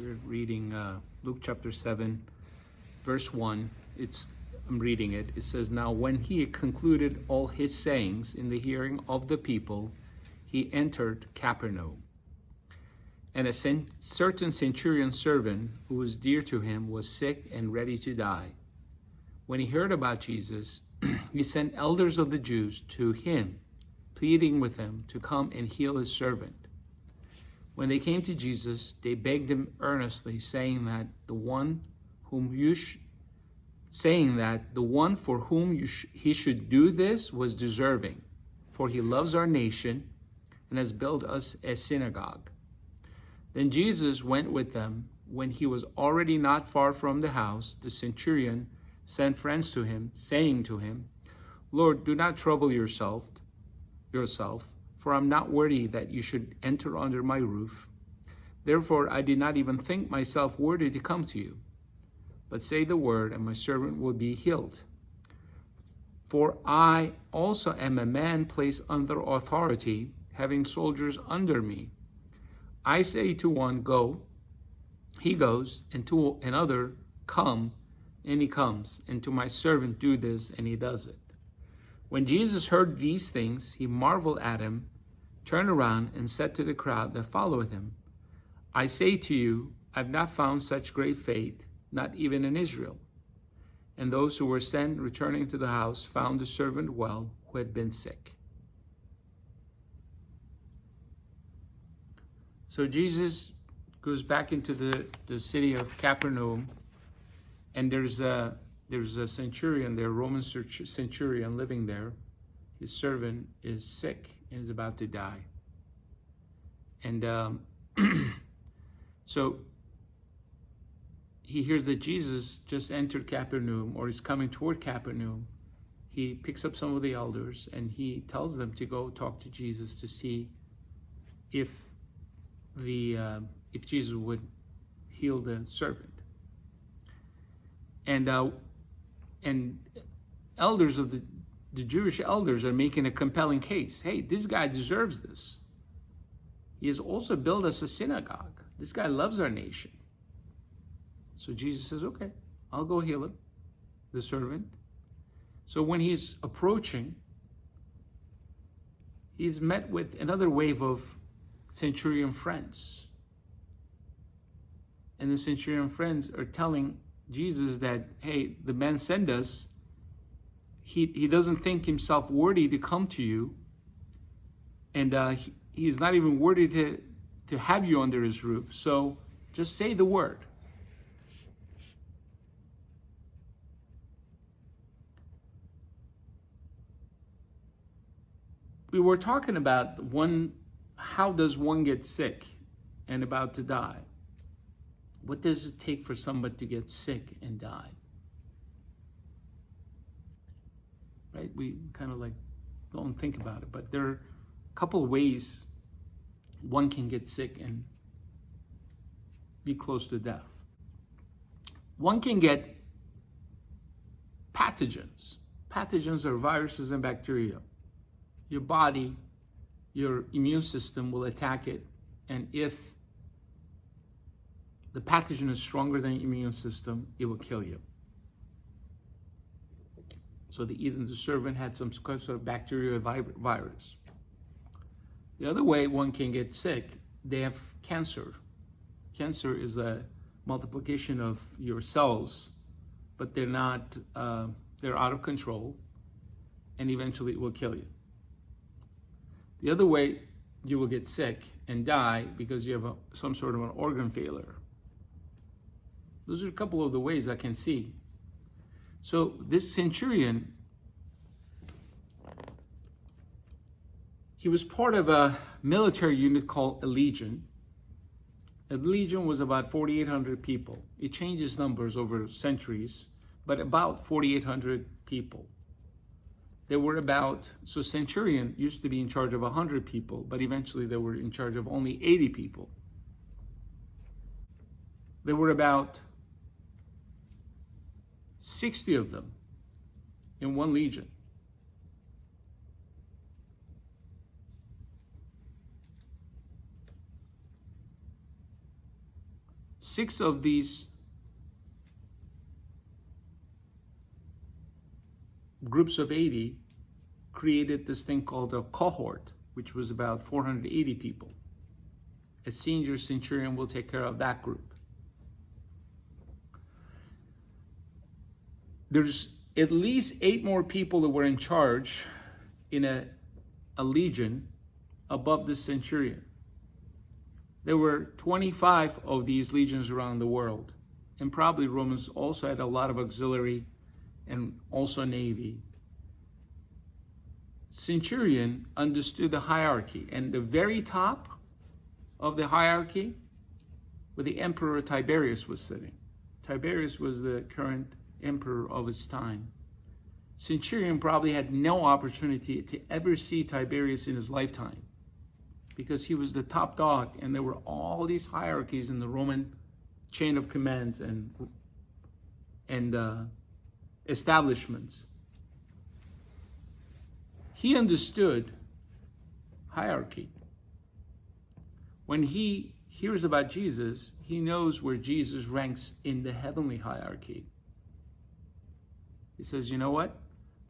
We're reading Luke chapter 7, verse 1. I'm reading it. It says, "Now when he had concluded all his sayings in the hearing of the people, he entered Capernaum. And a certain centurion servant who was dear to him was sick and ready to die. When he heard about Jesus, he sent elders of the Jews to him, pleading with him to come and heal his servant. When they came to Jesus, they begged him earnestly, saying that the one for whom he should do this was deserving, for he loves our nation and has built us a synagogue. Then Jesus went with them. When he was already not far from the house, the centurion sent friends to him, saying to him, 'Lord, do not trouble yourself, for I'm not worthy that you should enter under my roof. Therefore I did not even think myself worthy to come to you. But say the word, and my servant will be healed. For I also am a man placed under authority, having soldiers under me. I say to one, go, he goes, and to another, come, and he comes, and to my servant, do this, and he does it.' When Jesus heard these things, he marveled at him, turned around, and said to the crowd that followed him, 'I say to you, I've not found such great faith, not even in Israel.' And those who were sent, returning to the house, found the servant well, who had been sick." So Jesus goes back into the city of Capernaum, and there's a centurion there, Roman centurion living there. His servant is sick and is about to die. And so he hears that Jesus just entered Capernaum, or is coming toward Capernaum. He picks up some of the elders and he tells them to go talk to Jesus to see if Jesus would heal the servant. And elders of the Jewish elders are making a compelling case. Hey, this guy deserves this. He has also built us a synagogue. This guy loves our nation. So Jesus says, okay, I'll go heal him, the servant. So when he's approaching, he's met with another wave of centurion friends. And the centurion friends are telling Jesus that, hey, the man sent us. He doesn't think himself worthy to come to you. And he's not even worthy to have you under his roof. So just say the word. We were talking about how does one get sick and about to die? What does it take for somebody to get sick and die? Right? We kind of don't think about it, but there are a couple of ways one can get sick and be close to death. One can get pathogens. Pathogens are viruses and bacteria. Your body, your immune system will attack it, and if the pathogen is stronger than your immune system, it will kill you. So the servant had some sort of bacteria virus. The other way one can get sick, they have cancer. Cancer is a multiplication of your cells, but they're out of control, and eventually it will kill you. The other way you will get sick and die because you have some sort of an organ failure. Those are a couple of the ways I can see. So this centurion, he was part of a military unit called a legion. A legion was about 4,800 people. It changes numbers over centuries, but about 4,800 people. There were so centurion used to be in charge of 100 people, but eventually they were in charge of only 80 people. There were about 60 of them in one legion. 6 of these groups of 80 created this thing called a cohort, which was about 480 people. A senior centurion will take care of that group. There's at least 8 more people that were in charge in a legion above the centurion. There were 25 of these legions around the world. And probably Romans also had a lot of auxiliary and also navy. Centurion understood the hierarchy, and the very top of the hierarchy where the Emperor Tiberius was sitting. Tiberius was the current emperor of his time. Centurion probably had no opportunity to ever see Tiberius in his lifetime because he was the top dog, and there were all these hierarchies in the Roman chain of commands and establishments. He understood hierarchy. When he hears about Jesus, he knows where Jesus ranks in the heavenly hierarchy. He says, you know what?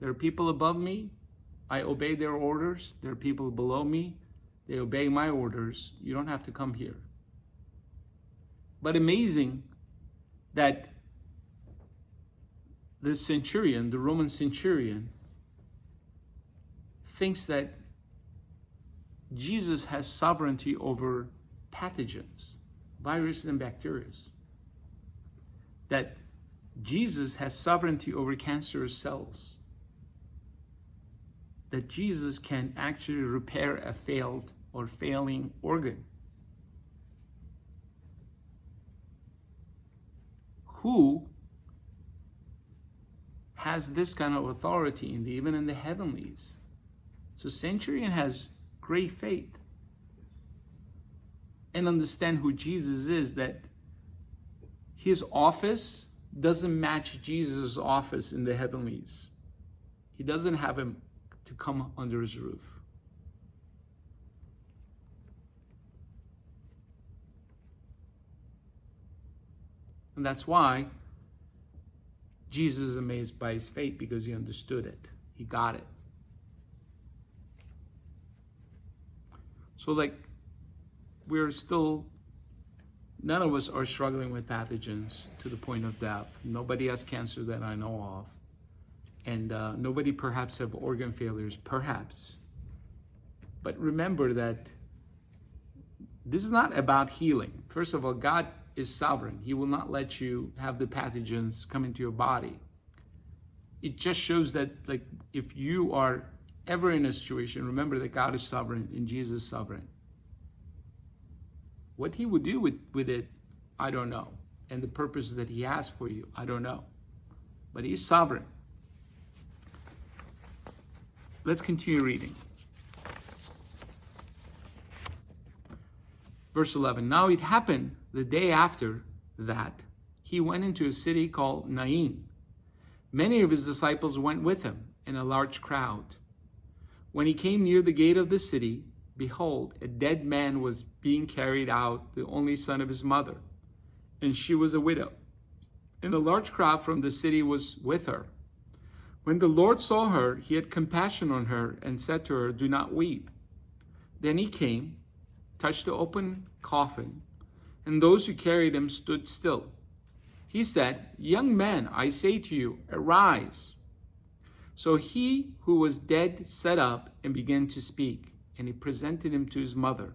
There are people above me. I obey their orders. There are people below me. They obey my orders. You don't have to come here. But amazing that the centurion, the Roman centurion, thinks that Jesus has sovereignty over pathogens, viruses and bacteria. That Jesus has sovereignty over cancerous cells. That Jesus can actually repair a failed or failing organ. Who has this kind of authority even in the heavenlies? So centurion has great faith and understand who Jesus is, that his office doesn't match Jesus' office in the heavenlies. He doesn't have him to come under his roof. And that's why Jesus is amazed by his faith, because he understood it. He got it. So none of us are struggling with pathogens to the point of death. Nobody has cancer that I know of. And nobody perhaps have organ failures, perhaps. But remember that this is not about healing. First of all, God is sovereign. He will not let you have the pathogens come into your body. It just shows that if you are ever in a situation, remember that God is sovereign and Jesus is sovereign. What he would do with it, I don't know. And the purpose that he has for you, I don't know. But he's sovereign. Let's continue reading. Verse 11. Now it happened the day after that he went into a city called Nain. Many of his disciples went with him, and a large crowd. When he came near the gate of the city, behold, a dead man was being carried out, the only son of his mother, and she was a widow. And a large crowd from the city was with her. When the Lord saw her, he had compassion on her and said to her, "Do not weep." Then he came, touched the open coffin, and those who carried him stood still. He said, "Young man, I say to you, arise." So he who was dead sat up and began to speak, and he presented him to his mother.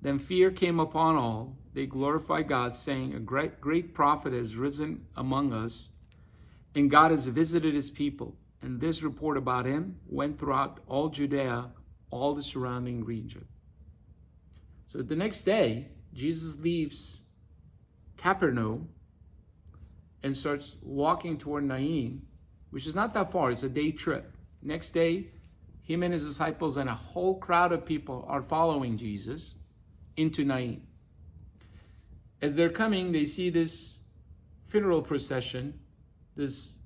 Then fear came upon all. They glorified God, saying, "A great prophet has risen among us, and God has visited his people." And this report about him went throughout all Judea, all the surrounding region. So the next day, Jesus leaves Capernaum and starts walking toward Nain, which is not that far. It's a day trip. Next day, him and his disciples and a whole crowd of people are following Jesus into Nain. As they're coming, they see this funeral procession. This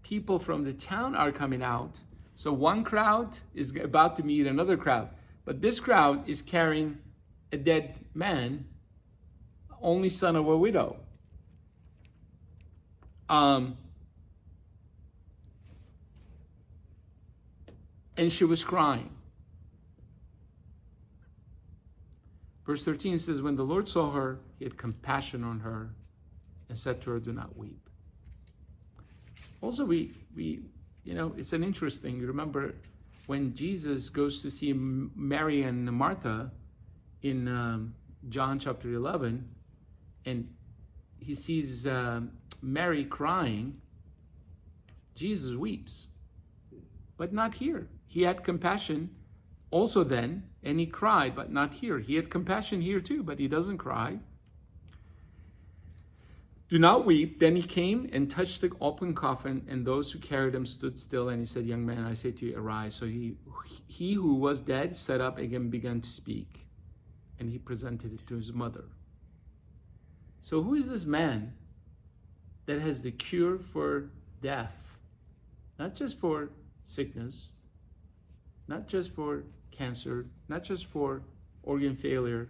people from the town are coming out. So one crowd is about to meet another crowd. But this crowd is carrying a dead man only son of a widow. And she was crying. Verse 13 says, when the Lord saw her, he had compassion on her and said to her, do not weep. Also, we it's an interesting, you remember when Jesus goes to see Mary and Martha in John chapter 11, and he sees Mary crying, Jesus weeps. But not here. He had compassion also then, and he cried, but not here. He had compassion here too, but he doesn't cry. Do not weep. Then he came and touched the open coffin, and those who carried him stood still. And he said, young man, I say to you, arise. So he who was dead sat up again, began to speak, and he presented it to his mother. So who is this man that has the cure for death? Not just for sickness, not just for cancer, not just for organ failure,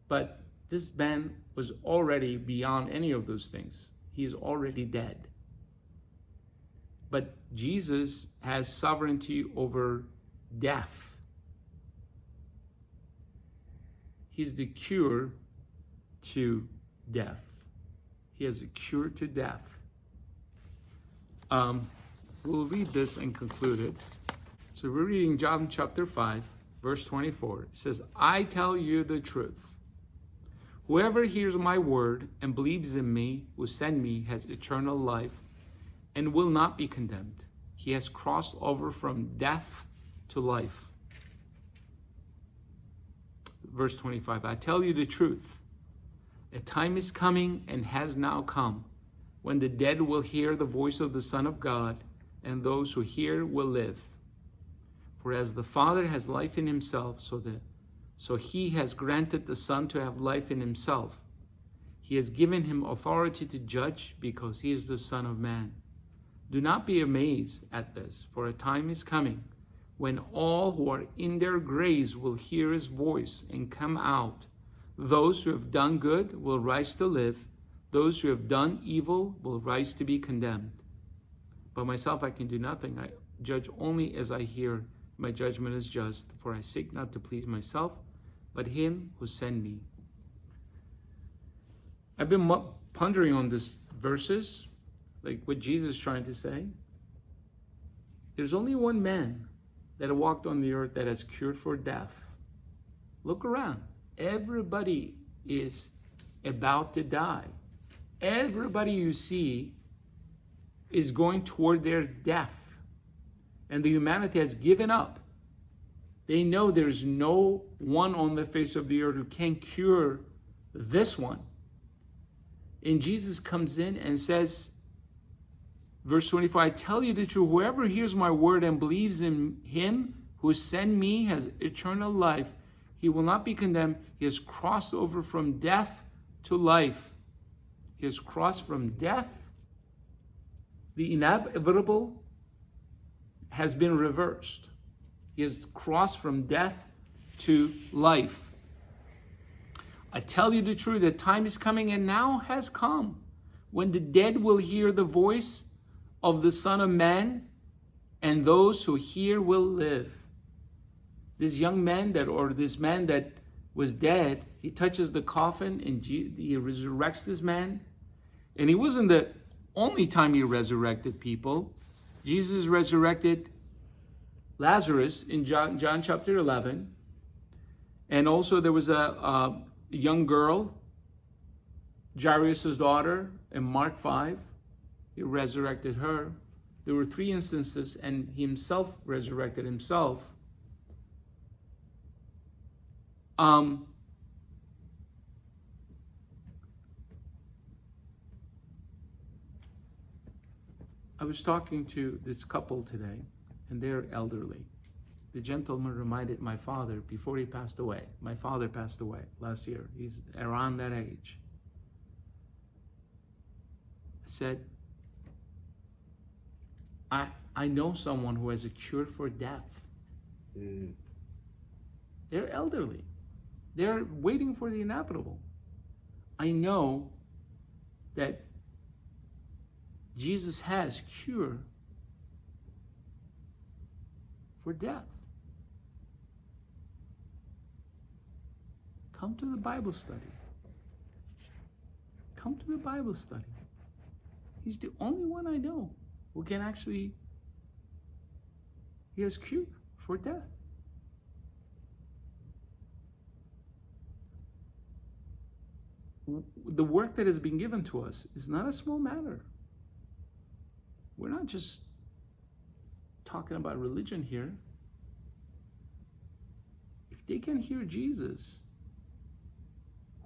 but this man was already beyond any of those things. He is already dead. But Jesus has sovereignty over death. He's the cure to death. He has a cure to death. We'll read this and conclude it. So we're reading John chapter 5, verse 24. It says, I tell you the truth. Whoever hears my word and believes in me who sent me has eternal life and will not be condemned. He has crossed over from death to life. Verse 25, I tell you the truth. A time is coming and has now come when the dead will hear the voice of the Son of God, and those who hear will live. For as the Father has life in himself, so he has granted the Son to have life in himself. He has given him authority to judge because he is the Son of Man. Do not be amazed at this, for a time is coming when all who are in their graves will hear his voice and come out. Those who have done good will rise to live. Those who have done evil will rise to be condemned. By myself I can do nothing. I judge only as I hear. My judgment is just, for I seek not to please myself, but him who sent me. I've been pondering on these verses, like what Jesus is trying to say. There's only one man that walked on the earth that has cured for death. Look around. Everybody is about to die. Everybody you see is going toward their death. And the humanity has given up. They know there's no one on the face of the earth who can cure this one. And Jesus comes in and says, verse 24, I tell you the truth, whoever hears my word and believes in him who sent me has eternal life. He will not be condemned. He has crossed over from death to life. He has crossed from death, the inevitable, has been reversed. He has crossed from death to life. I tell you the truth, the time is coming and now has come when the dead will hear the voice of the Son of Man, and those who hear will live. This young man this man that was dead, he touches the coffin and he resurrects this man. And it wasn't the only time he resurrected people. Jesus resurrected Lazarus in John chapter 11. And also there was a young girl, Jairus' daughter, in Mark 5. He resurrected her. There were 3 instances, and he himself resurrected himself. I was talking to this couple today, and they're elderly. The gentleman reminded my father before he passed away. My father passed away last year. He's around that age. I said, I know someone who has a cure for death. They're elderly. They're waiting for the inevitable. I know that Jesus has cure for death. Come to the Bible study. Come to the Bible study. He's the only one I know who can actually, he has cure for death. The work that has been given to us is not a small matter. We're not just talking about religion here. If they can hear Jesus,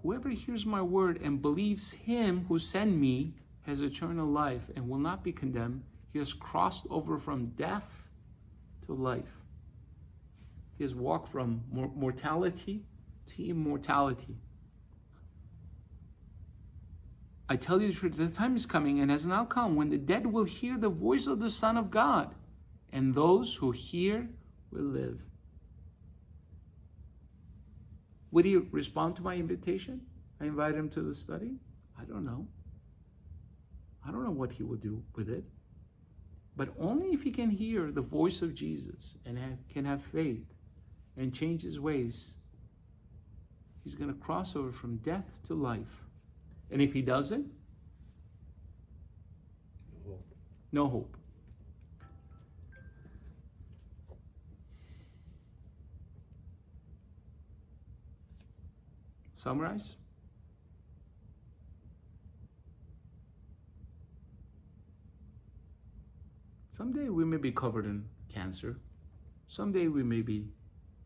whoever hears my word and believes him who sent me has eternal life and will not be condemned. He has crossed over from death to life. He has walked from mortality to immortality. I tell you the truth, the time is coming and has now come when the dead will hear the voice of the Son of God, and those who hear will live. Would he respond to my invitation? I invite him to the study? I don't know. I don't know what he will do with it. But only if he can hear the voice of Jesus and can have faith and change his ways, he's going to cross over from death to life. And if he doesn't, no hope. Summarize. Someday we may be covered in cancer. Someday we may be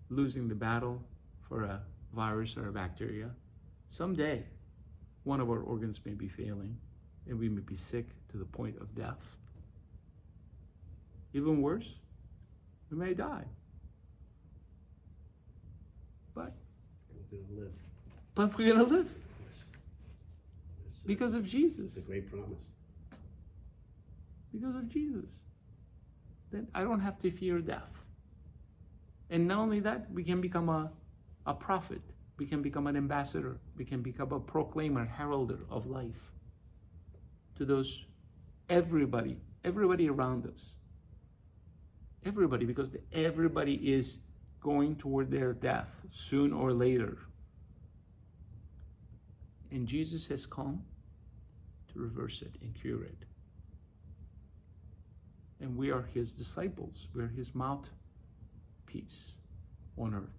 losing the battle for a virus or a bacteria. Someday one of our organs may be failing and we may be sick to the point of death. Even worse, we may die. But We're going to live. But we're going to live It's because of Jesus. a great promise. Because of Jesus. Then I don't have to fear death. And not only that, we can become a prophet. We can become an ambassador. We can become a proclaimer, heralder of life to those, everybody around us. Everybody, because everybody is going toward their death soon or later. And Jesus has come to reverse it and cure it. And we are his disciples. We're his mouthpiece on earth.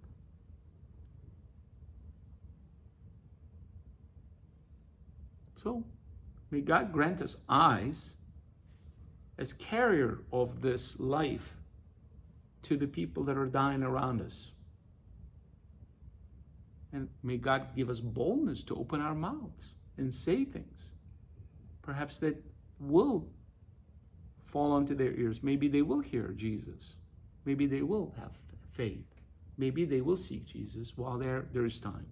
So, may God grant us eyes as carrier of this life to the people that are dying around us. And may God give us boldness to open our mouths and say things, perhaps that will fall onto their ears. Maybe they will hear Jesus. Maybe they will have faith. Maybe they will seek Jesus while there is time.